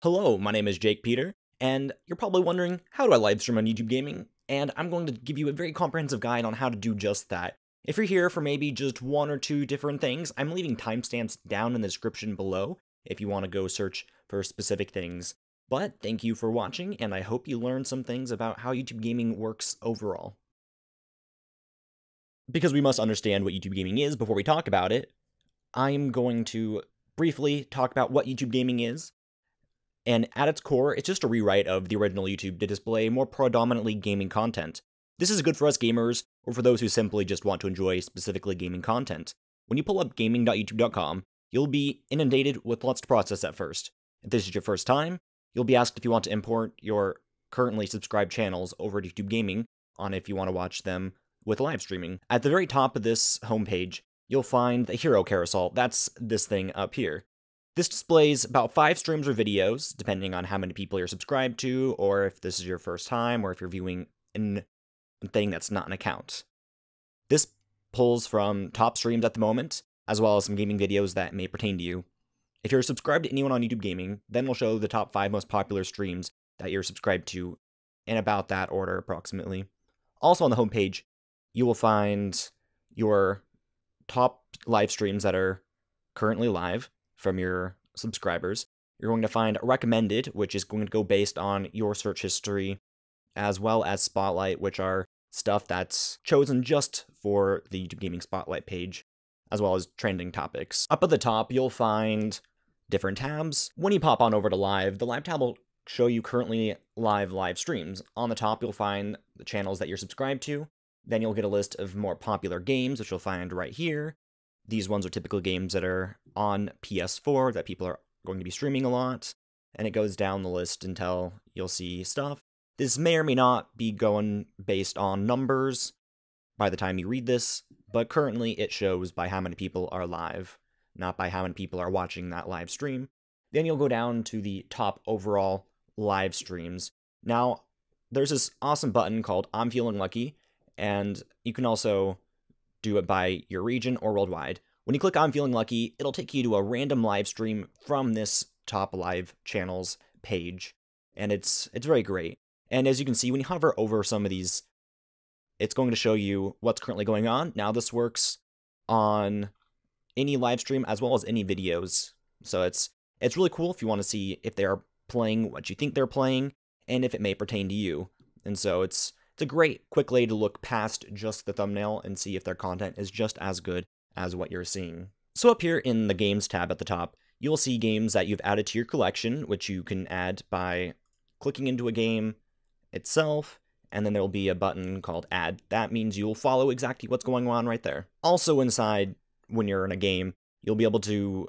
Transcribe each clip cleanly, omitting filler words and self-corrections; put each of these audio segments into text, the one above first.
Hello, my name is Jake Peter, and you're probably wondering, how do I live stream on YouTube Gaming? And I'm going to give you a very comprehensive guide on how to do just that. If you're here for maybe just one or two different things, I'm leaving timestamps down in the description below if you want to go search for specific things. But thank you for watching, and I hope you learned some things about how YouTube Gaming works overall. Because we must understand what YouTube Gaming is before we talk about it, I'm going to briefly talk about what YouTube Gaming is. And at its core, it's just a rewrite of the original YouTube to display more predominantly gaming content. This is good for us gamers, or for those who simply just want to enjoy specifically gaming content. When you pull up gaming.youtube.com, you'll be inundated with lots to process at first. If this is your first time, you'll be asked if you want to import your currently subscribed channels over to YouTube Gaming on if you want to watch them with live streaming. At the very top of this homepage, you'll find the hero carousel. That's this thing up here. This displays about 5 streams or videos, depending on how many people you're subscribed to, or if this is your first time, or if you're viewing a thing that's not an account. This pulls from top streams at the moment, as well as some gaming videos that may pertain to you. If you're subscribed to anyone on YouTube Gaming, then we'll show the top 5 most popular streams that you're subscribed to, in about that order, approximately. Also on the homepage, you will find your top live streams that are currently live from your subscribers. You're going to find recommended, which is going to go based on your search history, as well as spotlight, which are stuff that's chosen just for the YouTube Gaming Spotlight page, as well as trending topics. Up at the top, you'll find different tabs. When you pop on over to live, the live tab will show you currently live streams. On the top, you'll find the channels that you're subscribed to. Then you'll get a list of more popular games, which you'll find right here. These ones are typical games that are on PS4 that people are going to be streaming a lot, and it goes down the list until you'll see stuff. This may or may not be going based on numbers by the time you read this, but currently it shows by how many people are live, not by how many people are watching that live stream. Then you'll go down to the top overall live streams. Now, there's this awesome button called I'm Feeling Lucky, and you can also do it by your region or worldwide. When you click I'm Feeling Lucky, it'll take you to a random live stream from this top live channels page, and it's very great. And as you can see, when you hover over some of these, it's going to show you what's currently going on. Now this works on any live stream as well as any videos, so it's really cool if you want to see if they are playing what you think they're playing and if it may pertain to you. And so it's a great, quick way to look past just the thumbnail and see if their content is just as good as what you're seeing. So up here in the Games tab at the top, you'll see games that you've added to your collection, which you can add by clicking into a game itself, and then there'll be a button called Add. That means you'll follow exactly what's going on right there. Also inside, when you're in a game, you'll be able to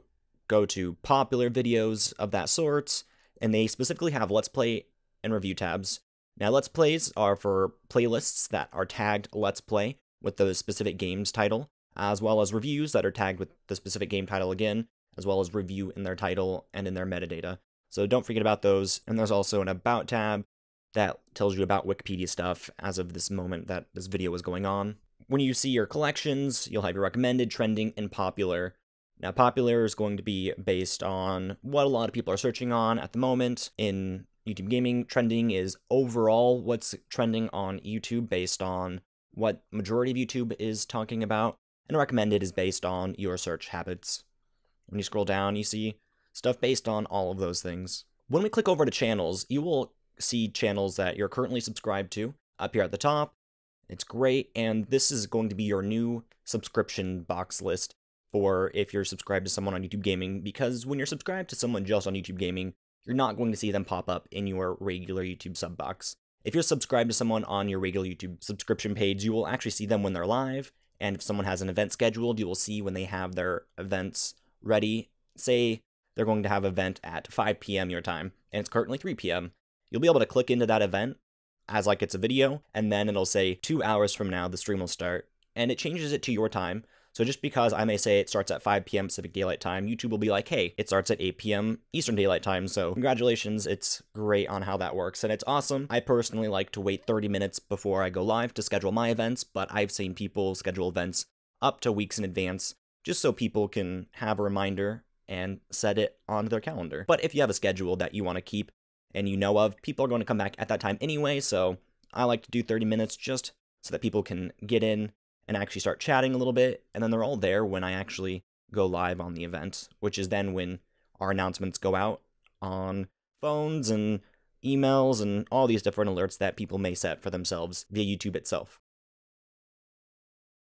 go to popular videos of that sort, and they specifically have Let's Play and Review tabs. Now, Let's Plays are for playlists that are tagged Let's Play with the specific game's title, as well as reviews that are tagged with the specific game title again, as well as review in their title and in their metadata. So don't forget about those. And there's also an About tab that tells you about Wikipedia stuff as of this moment that this video is going on. When you see your collections, you'll have your recommended, trending, and popular. Now, popular is going to be based on what a lot of people are searching on at the moment. In YouTube Gaming, trending is overall what's trending on YouTube based on what majority of YouTube is talking about, and recommended is based on your search habits. When you scroll down, you see stuff based on all of those things. When we click over to channels, you will see channels that you're currently subscribed to up here at the top. It's great, and this is going to be your new subscription box list for if you're subscribed to someone on YouTube Gaming, because when you're subscribed to someone just on YouTube Gaming, you're not going to see them pop up in your regular YouTube sub box. If you're subscribed to someone on your regular YouTube subscription page, you will actually see them when they're live, and if someone has an event scheduled, you will see when they have their events ready. Say they're going to have an event at 5 p.m. your time, and it's currently 3 p.m. You'll be able to click into that event as like it's a video, and then it'll say 2 hours from now the stream will start, and it changes it to your time. So just because I may say it starts at 5 p.m. Pacific Daylight Time, YouTube will be like, hey, it starts at 8 p.m. Eastern Daylight Time, so congratulations, it's great on how that works, and it's awesome. I personally like to wait 30 minutes before I go live to schedule my events, but I've seen people schedule events up to weeks in advance, just so people can have a reminder and set it onto their calendar. But if you have a schedule that you want to keep and you know of, people are going to come back at that time anyway, so I like to do 30 minutes just so that people can get in and actually start chatting a little bit, and then they're all there when I actually go live on the event, which is then when our announcements go out on phones and emails and all these different alerts that people may set for themselves via YouTube itself.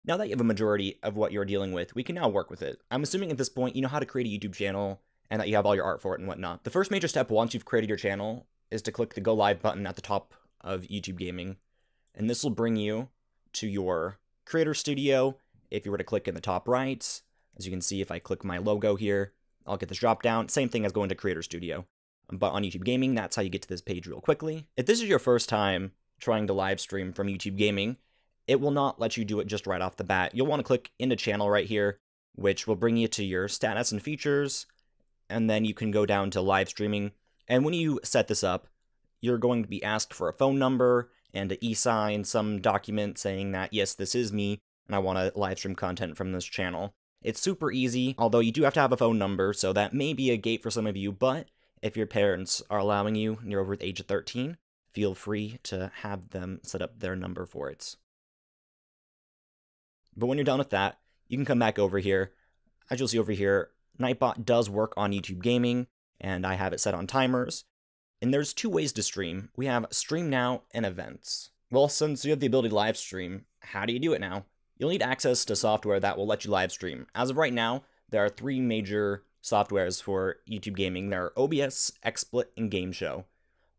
Now that you have a majority of what you're dealing with, we can now work with it. I'm assuming at this point you know how to create a YouTube channel and that you have all your art for it and whatnot. The first major step once you've created your channel is to click the Go Live button at the top of YouTube Gaming, and this will bring you to your Creator Studio. If you were to click in the top right, as you can see, if I click my logo here, I'll get this drop down. Same thing as going to Creator Studio. But on YouTube Gaming, that's how you get to this page real quickly. If this is your first time trying to live stream from YouTube Gaming, it will not let you do it just right off the bat. You'll want to click into channel right here, which will bring you to your status and features, and then you can go down to live streaming. And when you set this up, you're going to be asked for a phone number and an e-sign, some document saying that, yes, this is me, and I want to live stream content from this channel. It's super easy, although you do have to have a phone number, so that may be a gate for some of you, but if your parents are allowing you and you're over the age of 13, feel free to have them set up their number for it. But when you're done with that, you can come back over here. As you'll see over here, Nightbot does work on YouTube Gaming, and I have it set on timers. And there's two ways to stream. We have Stream Now and Events. Well, since you have the ability to live stream, how do you do it now? You'll need access to software that will let you live stream. As of right now, there are three major softwares for YouTube Gaming. There are OBS, XSplit, and Game Show.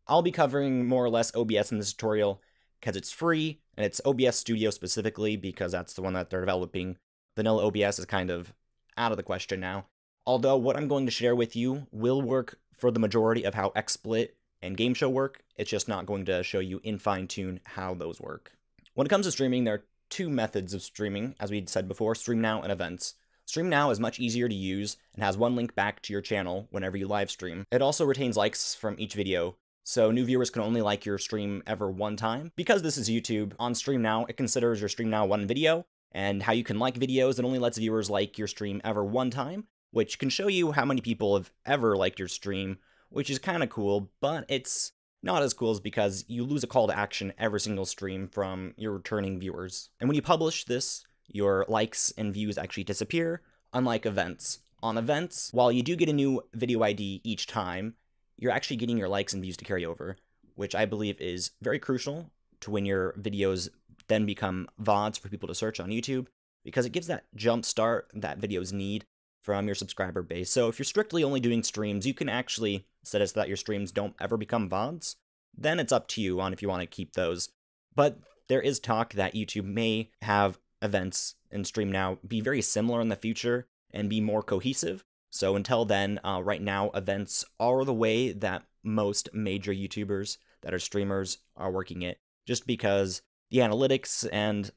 I'll be covering more or less OBS in this tutorial because it's free, and it's OBS Studio specifically because that's the one that they're developing. Vanilla OBS is kind of out of the question now. Although what I'm going to share with you will work for the majority of how XSplit and Game Show work. It's just not going to show you in fine-tune how those work. When it comes to streaming, there are two methods of streaming, as we said before, Stream Now and Events. Stream Now is much easier to use and has one link back to your channel whenever you live stream. It also retains likes from each video, so new viewers can only like your stream ever one time. Because this is YouTube, on Stream Now, it considers your Stream Now one video, and how you can like videos, it only lets viewers like your stream ever one time, which can show you how many people have ever liked your stream, which is kind of cool, but it's not as cool as because you lose a call to action every single stream from your returning viewers. And when you publish this, your likes and views actually disappear, unlike Events. On Events, while you do get a new video ID each time, you're actually getting your likes and views to carry over, which I believe is very crucial to when your videos then become VODs for people to search on YouTube, because it gives that jump start that videos need from your subscriber base. So if you're strictly only doing streams, you can actually set it so that your streams don't ever become VODs. Then it's up to you on if you want to keep those. But there is talk that YouTube may have Events and Stream Now be very similar in the future and be more cohesive. So until then, right now, Events are the way that most major YouTubers that are streamers are working it, just because the analytics and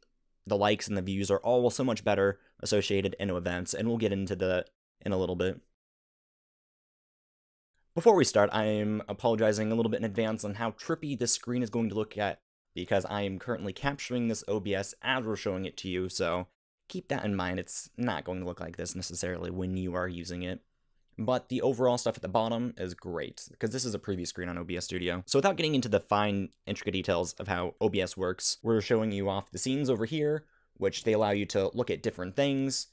the likes and the views are all so much better associated into Events, and we'll get into that in a little bit. Before we start, I'm apologizing a little bit in advance on how trippy this screen is going to look at, because I am currently capturing this OBS as we're showing it to you, so keep that in mind. It's not going to look like this necessarily when you are using it. But the overall stuff at the bottom is great, because this is a preview screen on OBS Studio. So without getting into the fine, intricate details of how OBS works, we're showing you off the scenes over here, which they allow you to look at different things.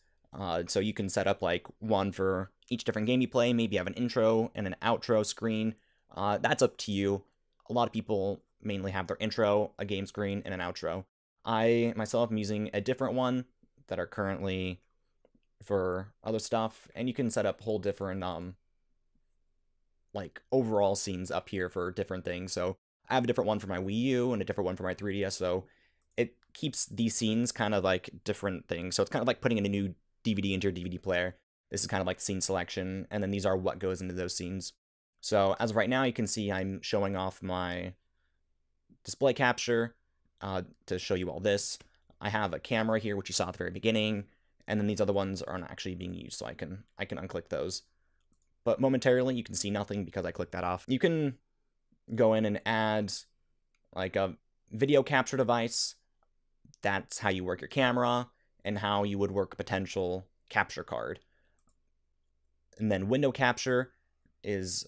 So you can set up like one for each different game you play, maybe have an intro and an outro screen. That's up to you. A lot of people mainly have their intro, a game screen, and an outro. I myself am using a different one that are currently for other stuff, and you can set up whole different like overall scenes up here for different things. So I have a different one for my Wii U and a different one for my 3DS, so it keeps these scenes kind of like different things. So it's kind of like putting in a new DVD into your DVD player. This is kind of like the scene selection, and then these are what goes into those scenes. So as of right now, you can see I'm showing off my display capture to show you all this. I have a camera here, which you saw at the very beginning, and then these other ones aren't actually being used, so I can unclick those. But momentarily, you can see nothing because I clicked that off. You can go in and add like a video capture device. That's how you work your camera and how you would work a potential capture card. And then window capture is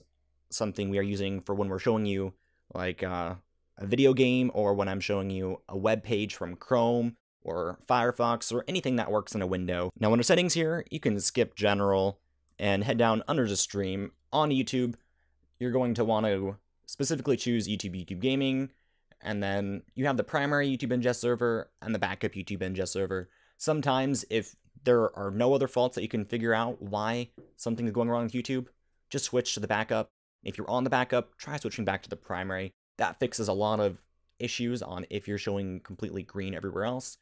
something we are using for when we're showing you like a video game, or when I'm showing you a web page from Chrome or Firefox or anything that works in a window. Now under settings here, you can skip general and head down under the stream. On YouTube, you're going to want to specifically choose YouTube Gaming, and then you have the primary YouTube ingest server and the backup YouTube ingest server. Sometimes if there are no other faults that you can figure out why something is going wrong with YouTube, just switch to the backup. If you're on the backup, try switching back to the primary. That fixes a lot of issues on if you're showing completely green everywhere else.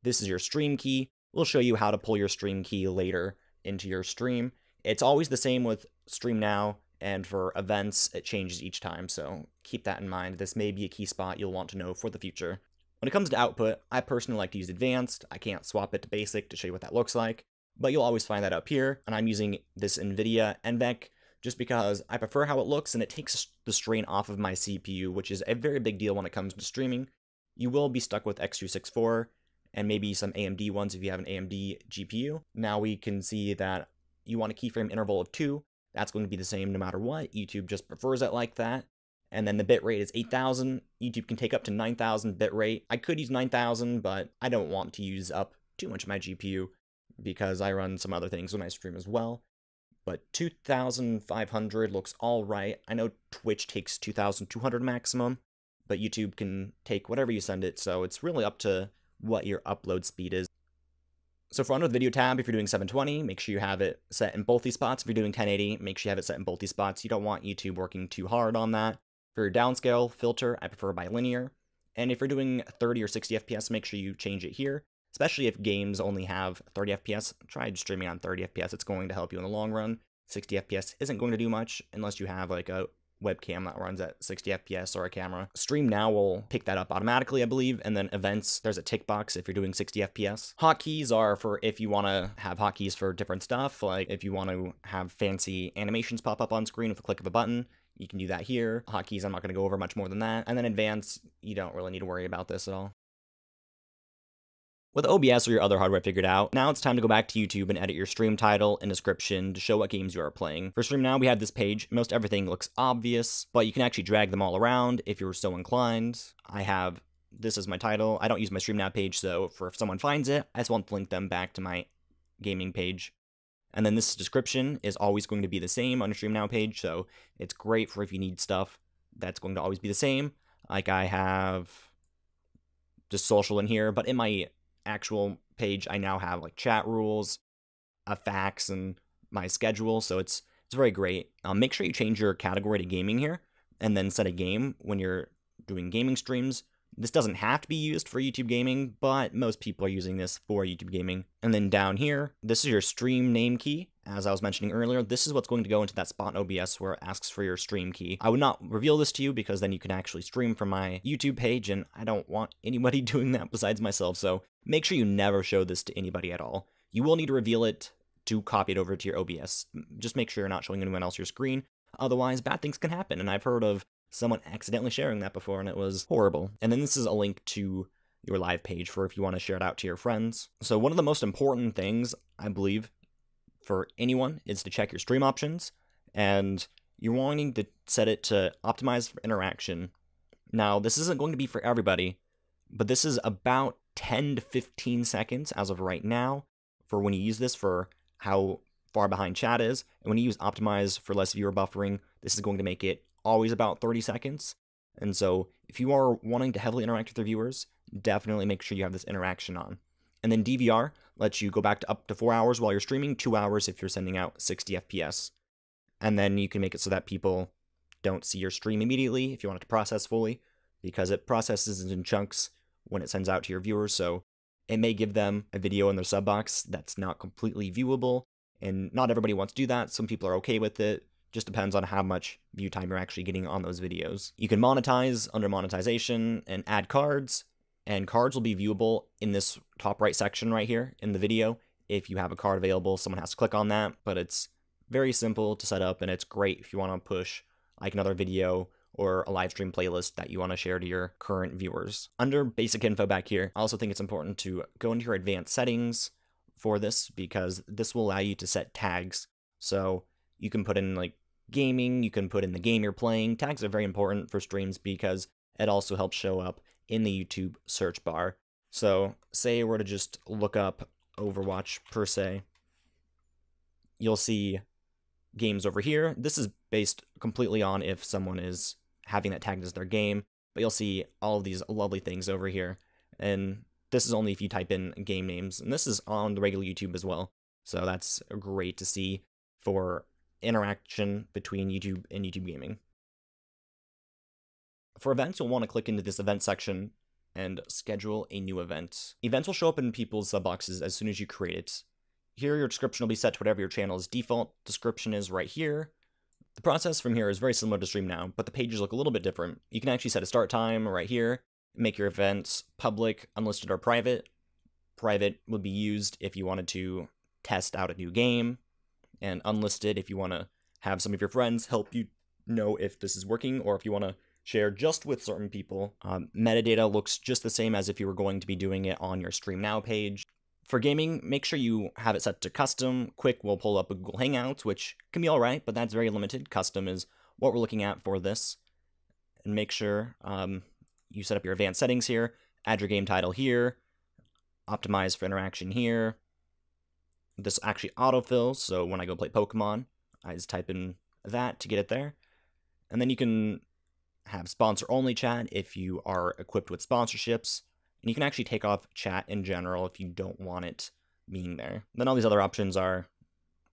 This is your stream key. We'll show you how to pull your stream key later into your stream. It's always the same with Stream Now, and for events, it changes each time, so keep that in mind. This may be a key spot you'll want to know for the future. When it comes to output, I personally like to use advanced. I can't swap it to basic to show you what that looks like, but you'll always find that up here, and I'm using this NVIDIA NVENC just because I prefer how it looks and it takes the strain off of my CPU, which is a very big deal when it comes to streaming. You will be stuck with X264 and maybe some AMD ones if you have an AMD GPU. Now we can see that you want a keyframe interval of 2. That's going to be the same no matter what. YouTube just prefers it like that. And then the bitrate is 8,000. YouTube can take up to 9,000 bitrate. I could use 9,000, but I don't want to use up too much of my GPU because I run some other things when I stream as well. But 2,500 looks all right. I know Twitch takes 2,200 maximum, but YouTube can take whatever you send it, so it's really up to what your upload speed is. So for under the video tab, if you're doing 720, make sure you have it set in both these spots. If you're doing 1080, make sure you have it set in both these spots. You don't want YouTube working too hard on that. For your downscale filter, I prefer bilinear. And if you're doing 30 or 60 FPS, make sure you change it here. Especially if games only have 30 FPS, try streaming on 30 FPS. It's going to help you in the long run. 60 FPS isn't going to do much unless you have like a webcam that runs at 60 FPS or a camera. Stream Now will pick that up automatically, I believe, and then events, there's a tick box if you're doing 60 FPS. Hotkeys are for if you want to have hotkeys for different stuff, like if you want to have fancy animations pop up on screen with a click of a button, you can do that here. Hotkeys, I'm not going to go over much more than that. And then advanced, you don't really need to worry about this at all. With OBS or your other hardware figured out, now it's time to go back to YouTube and edit your stream title and description to show what games you are playing. For Stream Now, we have this page. Most everything looks obvious, but you can actually drag them all around if you're so inclined. I have this as my title. I don't use my Stream Now page, so if someone finds it, I just want to link them back to my gaming page. And then this description is always going to be the same on your Stream Now page, so it's great for if you need stuff that's going to always be the same. Like I have just social in here, but in my actual page, I now have like chat rules, a fax, and my schedule, so it's very great. Make sure you change your category to gaming here, and then set a game when you're doing gaming streams. This doesn't have to be used for YouTube gaming, but most people are using this for YouTube gaming. And then down here, this is your stream name key. As I was mentioning earlier, this is what's going to go into that spot in OBS where it asks for your stream key. I would not reveal this to you because then you can actually stream from my YouTube page, and I don't want anybody doing that besides myself, so make sure you never show this to anybody at all. You will need to reveal it to copy it over to your OBS. Just make sure you're not showing anyone else your screen, otherwise bad things can happen, and I've heard of someone accidentally sharing that before, and it was horrible. And then this is a link to your live page for if you want to share it out to your friends. So one of the most important things, I believe, for anyone is to check your stream options, and you're wanting to set it to optimize for interaction. Now, this isn't going to be for everybody, but this is about 10 to 15 seconds as of right now for when you use this for how far behind chat is. And when you use optimize for less viewer buffering, this is going to make it always about 30 seconds. And so if you are wanting to heavily interact with your viewers, definitely make sure you have this interaction on. And then DVR lets you go back to up to 4 hours while you're streaming, 2 hours if you're sending out 60 FPS. And then you can make it so that people don't see your stream immediately if you want it to process fully, because it processes in chunks when it sends out to your viewers, so it may give them a video in their sub box that's not completely viewable, and not everybody wants to do that. Some people are okay with it. Just depends on how much view time you're actually getting on those videos. You can monetize under monetization and add cards, and cards will be viewable in this top right section right here in the video. If you have a card available, someone has to click on that, but it's very simple to set up, and it's great if you want to push like another video or a live stream playlist that you want to share to your current viewers. Under basic info back here, I also think it's important to go into your advanced settings for this, because this will allow you to set tags So you can put in like gaming, you can put in the game you're playing. Tags are very important for streams because it also helps show up in the YouTube search bar. So say we're to just look up Overwatch per se, you'll see games over here. This is based completely on if someone is having that tagged as their game, but you'll see all of these lovely things over here. And this is only if you type in game names, and this is on the regular YouTube as well. So that's great to see for interaction between YouTube and YouTube gaming. For events, you'll want to click into this event section and schedule a new event. Events will show up in people's sub boxes as soon as you create it. Here, your description will be set to whatever your channel's default description is right here. The process from here is very similar to Stream Now, but the pages look a little bit different. You can actually set a start time right here, make your events public, unlisted, or private. Private would be used if you wanted to test out a new game, and unlisted if you want to have some of your friends help you know if this is working, or if you want to share just with certain people. Metadata looks just the same as if you were going to be doing it on your Stream Now page. For gaming, make sure you have it set to custom. Quick will pull up a Google Hangouts, which can be alright, but that's very limited. Custom is what we're looking at for this. And make sure you set up your advanced settings here, add your game title here, optimize for interaction here. This actually autofills, so when I go play Pokemon, I just type in that to get it there. And then you can have sponsor-only chat if you are equipped with sponsorships. And you can actually take off chat in general if you don't want it being there. Then all these other options are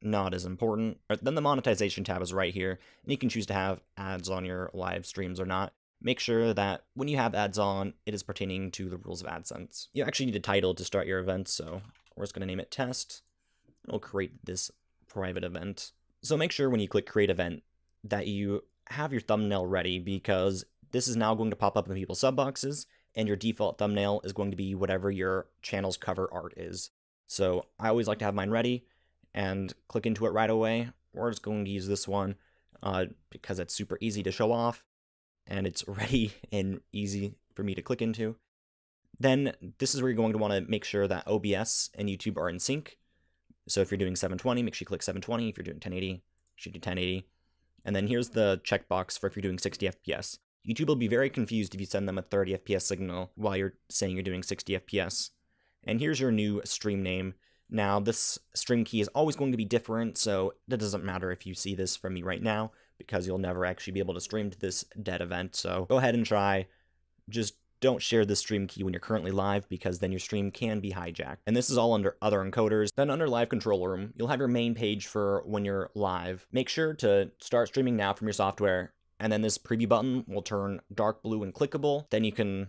not as important. Then the monetization tab is right here, and you can choose to have ads on your live streams or not. Make sure that when you have ads on, it is pertaining to the rules of AdSense. You actually need a title to start your event, so we're just going to name it Test. It'll create this private event. So make sure when you click Create Event that you have your thumbnail ready, because this is now going to pop up in people's sub boxes, and your default thumbnail is going to be whatever your channel's cover art is. So I always like to have mine ready and click into it right away. We're just going to use this one because it's super easy to show off and it's ready and easy for me to click into. Then this is where you're going to want to make sure that OBS and YouTube are in sync. So if you're doing 720, make sure you click 720. If you're doing 1080, you should do 1080. And then here's the checkbox for if you're doing 60 FPS. YouTube will be very confused if you send them a 30 FPS signal while you're saying you're doing 60 FPS. And here's your new stream name. Now, this stream key is always going to be different, so that doesn't matter if you see this from me right now, because you'll never actually be able to stream to this dead event. So go ahead and try. Just don't share the stream key when you're currently live, because then your stream can be hijacked. And this is all under other encoders. Then under live control room, you'll have your main page for when you're live. Make sure to start streaming now from your software. And then this preview button will turn dark blue and clickable. Then you can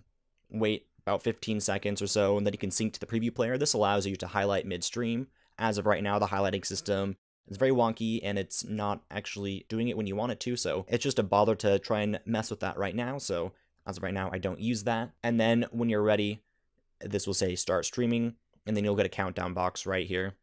wait about 15 seconds or so, and then you can sync to the preview player. This allows you to highlight midstream. As of right now, the highlighting system is very wonky, and it's not actually doing it when you want it to, so it's just a bother to try and mess with that right now. So as of right now, I don't use that. And then when you're ready, this will say start streaming, and then you'll get a countdown box right here.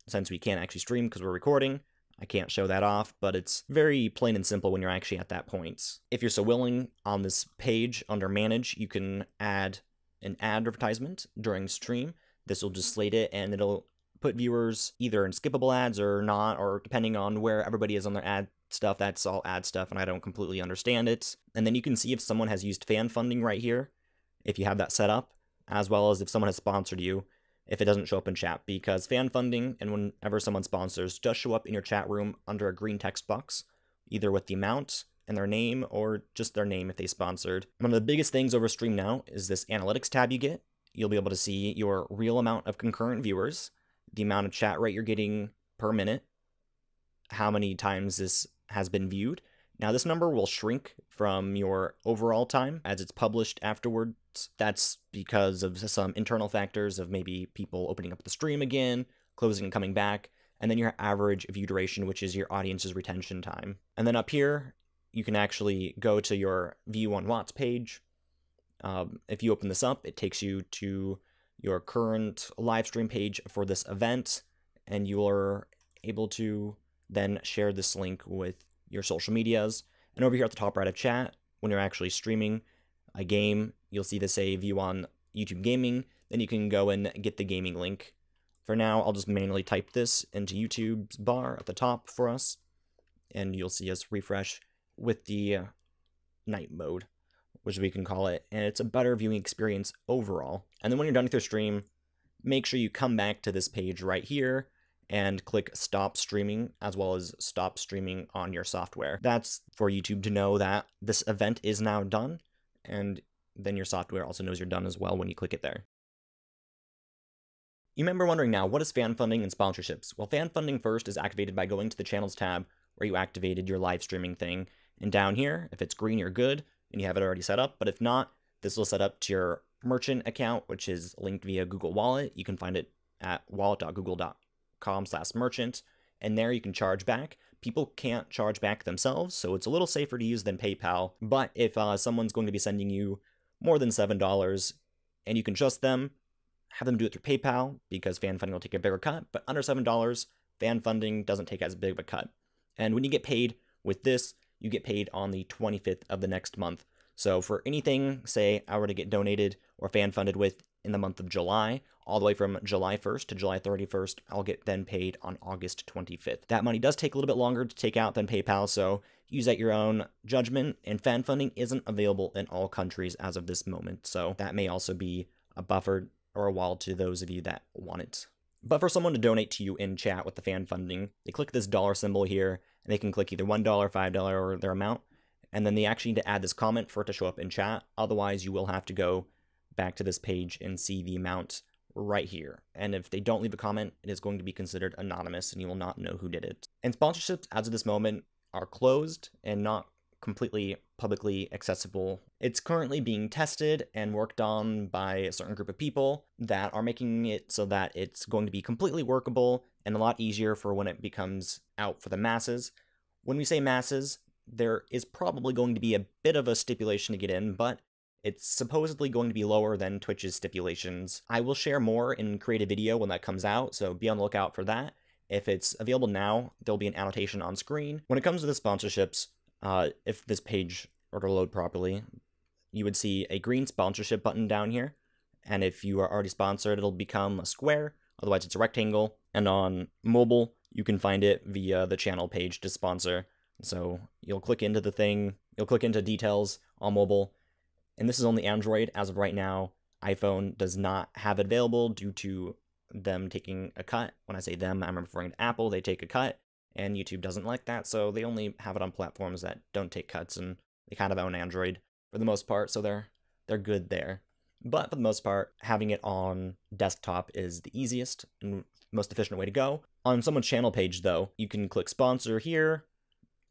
Since we can't actually stream because we're recording, I can't show that off, but it's very plain and simple when you're actually at that point. If you're so willing, on this page under Manage, you can add an advertisement during stream. This will just slate it, and it'll put viewers either in skippable ads or not, or depending on where everybody is on their ad stuff. That's all ad stuff, and I don't completely understand it. And then you can see if someone has used fan funding right here, if you have that set up, as well as if someone has sponsored you, if it doesn't show up in chat, because fan funding and whenever someone sponsors does show up in your chat room under a green text box, either with the amount and their name or just their name if they sponsored. One of the biggest things over Stream Now is this analytics tab you get. You'll be able to see your real amount of concurrent viewers, the amount of chat rate you're getting per minute, how many times this has been viewed. Now this number will shrink from your overall time as it's published afterwards. That's because of some internal factors of maybe people opening up the stream again, closing and coming back, and then your average view duration, which is your audience's retention time. And then up here, you can actually go to your View on Watts page. If you open this up, it takes you to your current live stream page for this event, and you are able to then share this link with your social medias. And over here at the top right of chat, when you're actually streaming a game, you'll see this say View on YouTube Gaming. Then you can go and get the gaming link For now, I'll just manually type this into YouTube's bar at the top for us, and you'll see us refresh with the night mode, which we can call it, and it's a better viewing experience overall. And then when you're done with your stream, make sure you come back to this page right here and click stop streaming, as well as stop streaming on your software. That's for YouTube to know that this event is now done, and then your software also knows you're done as well when you click it there. You may be wondering now, what is fan funding and sponsorships? Well, fan funding first is activated by going to the channels tab where you activated your live streaming thing. And down here, if it's green, you're good, and you have it already set up. But if not, this will set up to your merchant account, which is linked via Google Wallet. You can find it at wallet.google.com/merchant. And there you can charge back. People can't charge back themselves, so it's a little safer to use than PayPal. But if someone's going to be sending you more than $7 and you can trust them, have them do it through PayPal, because fan funding will take a bigger cut, but under $7, fan funding doesn't take as big of a cut. And when you get paid with this, you get paid on the 25th of the next month. So for anything, say, I were to get donated or fan funded with in the month of July, all the way from July 1st to July 31st, I'll get then paid on August 25th. That money does take a little bit longer to take out than PayPal, so use at your own judgment, and fan funding isn't available in all countries as of this moment, so that may also be a buffer or a wall to those of you that want it. But for someone to donate to you in chat with the fan funding, they click this dollar symbol here, and they can click either $1, $5, or their amount, and then they actually need to add this comment for it to show up in chat. Otherwise, you will have to go back to this page and see the amount right here. And if they don't leave a comment, it is going to be considered anonymous, and you will not know who did it. And sponsorships, as of this moment, are closed and not completely publicly accessible. It's currently being tested and worked on by a certain group of people that are making it so that it's going to be completely workable and a lot easier for when it becomes out for the masses. When we say masses, there is probably going to be a bit of a stipulation to get in, but it's supposedly going to be lower than Twitch's stipulations. I will share more in Create a Video when that comes out, so be on the lookout for that. If it's available now, there'll be an annotation on screen. When it comes to the sponsorships, if this page were to load properly, you would see a green sponsorship button down here. And if you are already sponsored, it'll become a square. Otherwise, it's a rectangle. And on mobile, you can find it via the channel page to sponsor. So you'll click into the thing, you'll click into details on mobile. And this is only Android as of right now. iPhone does not have it available due to them taking a cut. When I say them, I'm referring to Apple. They take a cut. And YouTube doesn't like that, so they only have it on platforms that don't take cuts, and they kind of own Android for the most part, so they're good there. But for the most part, having it on desktop is the easiest and most efficient way to go. On someone's channel page, though, you can click sponsor here,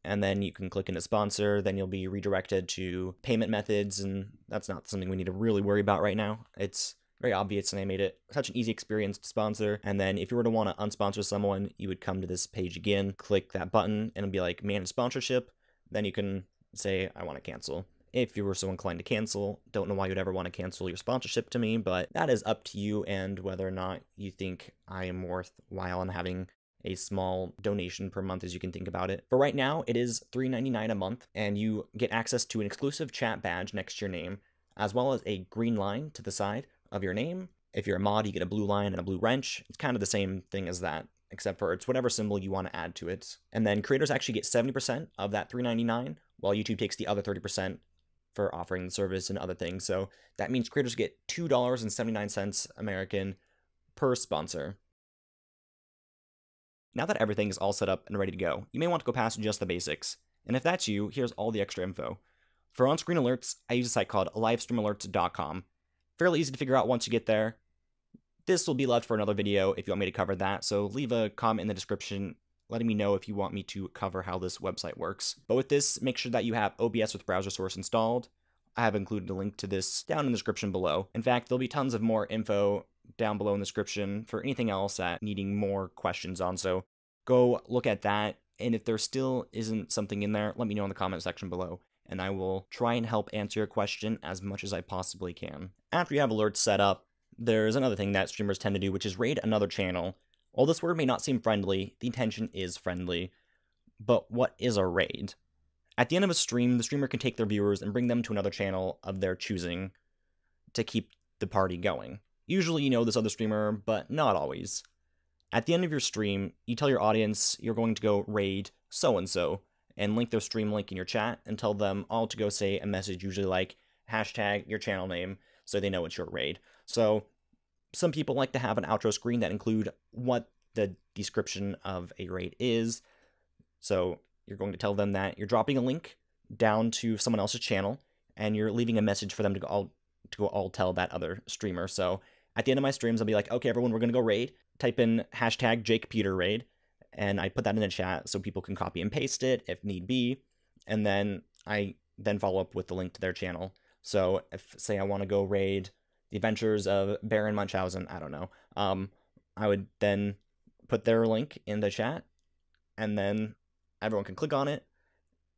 and then you can click into sponsor, then you'll be redirected to payment methods, and that's not something we need to really worry about right now. It's very obvious, and they made it such an easy experience to sponsor. And then if you were to want to unsponsor someone, you would come to this page again, click that button, and it'll be like manage sponsorship. Then you can say, I want to cancel. If you were so inclined to cancel, don't know why you'd ever want to cancel your sponsorship to me, but that is up to you and whether or not you think I am worthwhile in having a small donation per month as you can think about it. For right now, it is $3.99 a month, and you get access to an exclusive chat badge next to your name, as well as a green line to the side of your name. If you're a mod, you get a blue line and a blue wrench. It's kind of the same thing as that, except for it's whatever symbol you want to add to it. And then creators actually get 70% of that $3.99, while YouTube takes the other 30% for offering the service and other things. So that means creators get $2.79 American per sponsor. Now that everything is all set up and ready to go, you may want to go past just the basics. And if that's you, here's all the extra info. For on-screen alerts, I use a site called livestreamalerts.com. Fairly easy to figure out once you get there. This will be left for another video if you want me to cover that, so leave a comment in the description letting me know if you want me to cover how this website works. But with this, make sure that you have OBS with browser source installed. I have included a link to this down in the description below. In fact, there'll be tons of more info down below in the description for anything else that needing more questions on, so go look at that, and if there still isn't something in there, let me know in the comment section below, and I will try and help answer your question as much as I possibly can. After you have alerts set up, there's another thing that streamers tend to do, which is raid another channel. While this word may not seem friendly, the intention is friendly. But what is a raid? At the end of a stream, the streamer can take their viewers and bring them to another channel of their choosing to keep the party going. Usually you know this other streamer, but not always. At the end of your stream, you tell your audience you're going to go raid so-and-so, and link their stream link in your chat, and tell them all to go say a message, usually like hashtag your channel name, so they know it's your raid. So some people like to have an outro screen that include what the description of a raid is. So you're going to tell them that you're dropping a link down to someone else's channel, and you're leaving a message for them to go all tell that other streamer. So at the end of my streams, I'll be like, okay, everyone, we're going to go raid. Type in hashtag Jake Peter raid, and I put that in the chat so people can copy and paste it if need be, and then I follow up with the link to their channel. So if, say, I want to go raid the Adventures of Baron Munchausen, I don't know, I would then put their link in the chat, and then everyone can click on it.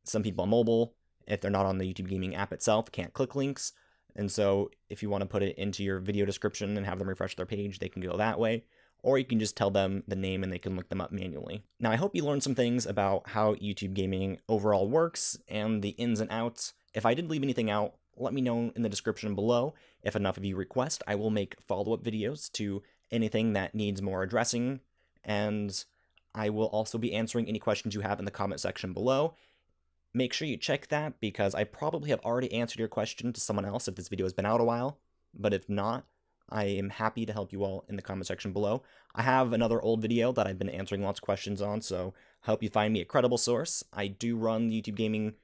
Some people on mobile, if they're not on the YouTube Gaming app itself, can't click links, and so if you want to put it into your video description and have them refresh their page, they can go that way. Or you can just tell them the name and they can look them up manually. Now, I hope you learned some things about how YouTube Gaming overall works and the ins and outs. If I did leave anything out, let me know in the description below. If enough of you request, I will make follow-up videos to anything that needs more addressing, and I will also be answering any questions you have in the comment section below. Make sure you check that, because I probably have already answered your question to someone else if this video has been out a while, but if not, I am happy to help you all in the comment section below. I have another old video that I've been answering lots of questions on, so I hope you find me a credible source. I do run the YouTube Gaming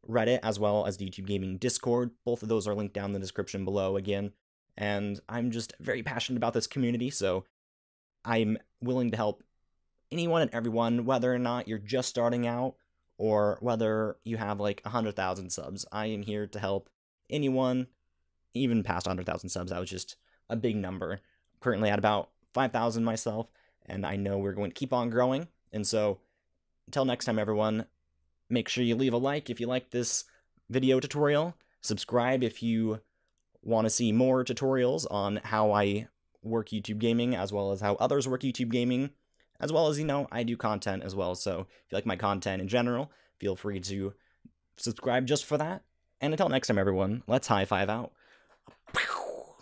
Reddit as well as the YouTube Gaming Discord. Both of those are linked down in the description below again. And I'm just very passionate about this community, so I'm willing to help anyone and everyone, whether or not you're just starting out or whether you have like 100,000 subs. I am here to help anyone, even past 100,000 subs. That was just a big number. Currently at about 5,000 myself, and I know we're going to keep on growing. And so until next time, everyone, make sure you leave a like if you like this video tutorial. Subscribe if you want to see more tutorials on how I work YouTube gaming, as well as how others work YouTube gaming, as well as, you know, I do content as well. So if you like my content in general, feel free to subscribe just for that. And until next time, everyone, let's high five out.